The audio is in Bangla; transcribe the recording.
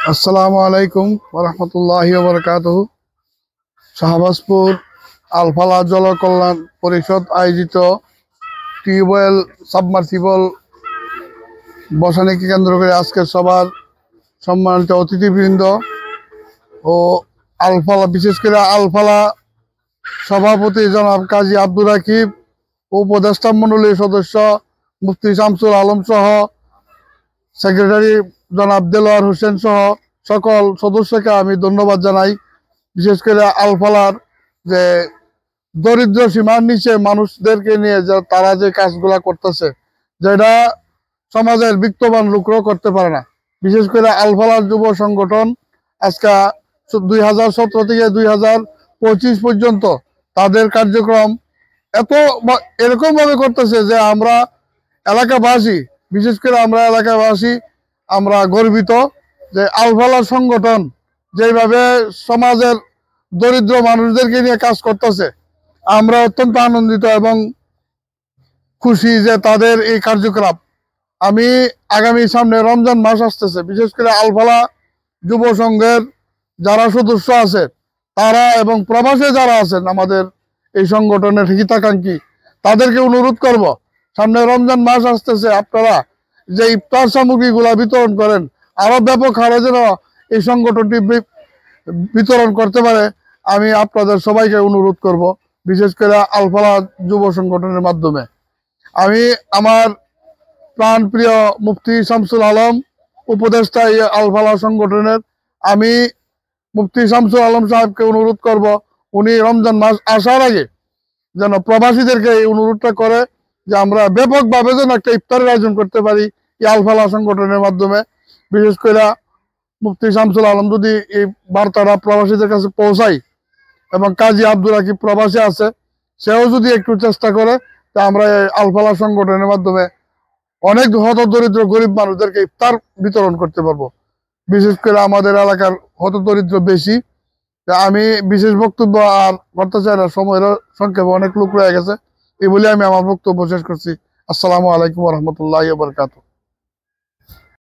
আসসালামু আলাইকুম ওরহমতুল্লাহি ওবরকাতুহু। শাহবাজপুর আলফালা জল কল্যাণ পরিষদ আয়োজিত টিউবওয়েল সাবমার্সিবল বসানিকে কেন্দ্র করে আজকের সবার সম্মানিত অতিথিবৃন্দ ও আলফালা, বিশেষ করে আলফালা সভাপতি জনাব কাজী আব্দুর রাকিব, উপদেষ্টা মণ্ডলীর সদস্য মুফতি শামসুল আলম সহ সেক্রেটারি জনাব দেলোয়ার হোসেন সহ সকল সদস্যকে আমি ধন্যবাদ জানাই। বিশেষ করে আলফালার যে দরিদ্র সীমার নিচে মানুষদেরকে নিয়ে তারা যে কাজগুলা করতেছে, যেটা সমাজের বিত্তবান লোকরাও করতে পারে না। বিশেষ করে আলফালার যুব সংগঠন আজকে 2017 থেকে 2025 পর্যন্ত তাদের কার্যক্রম এত এরকম ভাবে করতেছে যে আমরা এলাকাবাসী, বিশেষ করে আমরা এলাকাবাসী আমরা গর্বিত যে আলফালা সংগঠন যেভাবে সমাজের দরিদ্র মানুষদেরকে নিয়ে কাজ করতেছে। আমরা অত্যন্ত আনন্দিত এবং খুশি যে তাদের এই কার্যক্রম। আমি আগামী সামনে রমজান মাস আসতেছে, বিশেষ করে আলফালা যুব সংঘের যারা সদস্য আছে তারা এবং প্রবাসে যারা আছেন আমাদের এই সংগঠনের হিতাকাঙ্ক্ষী, তাদেরকে অনুরোধ করব, সামনে রমজান মাস আসতেছে, আপনারা যে ইফতার সামগ্রীগুলা বিতরণ করেন আরো ব্যাপক হারে যেন এই সংগঠনটি বিতরণ করতে পারে, আমি আপনাদের সবাইকে অনুরোধ করব, বিশেষ করে আলফালা যুব সংগঠনের মাধ্যমে। আমি আমার প্রাণ প্রিয় মুফতি শামসুল আলম, উপদেষ্টা এই আলফালা সংগঠনের, আমি মুফতি শামসুল আলম সাহেবকে অনুরোধ করব, উনি রমজান মাস আসার আগে যেন প্রবাসীদেরকে এই অনুরোধটা করে যে আমরা ব্যাপকভাবে যেন একটা ইফতারের আয়োজন করতে পারি এই আলফালা সংগঠনের মাধ্যমে। বিশেষ করে মুফতি শামসুল আলম যদি এই বার্তাটা প্রবাসীদের কাছে পৌঁছায় এবং কাজী আব্দুর রাকিব প্রবাসী আছে, সেও যদি একটু চেষ্টা করে, তা আমরা এই আলফালা সংগঠনের মাধ্যমে অনেক হত দরিদ্র গরিব মানুষদেরকে ইফতার বিতরণ করতে পারবো। বিশেষ করে আমাদের এলাকার হত দরিদ্র বেশি। আমি বিশেষ বক্তব্য আর করতে চাই না, সময়ের সংক্ষেপে অনেক লোক রয়ে গেছে। এই বলে আমি আমার বক্তব্য শেষ করছি। আসসালামু আলাইকুম রহমতুল্লাহ বরকাত।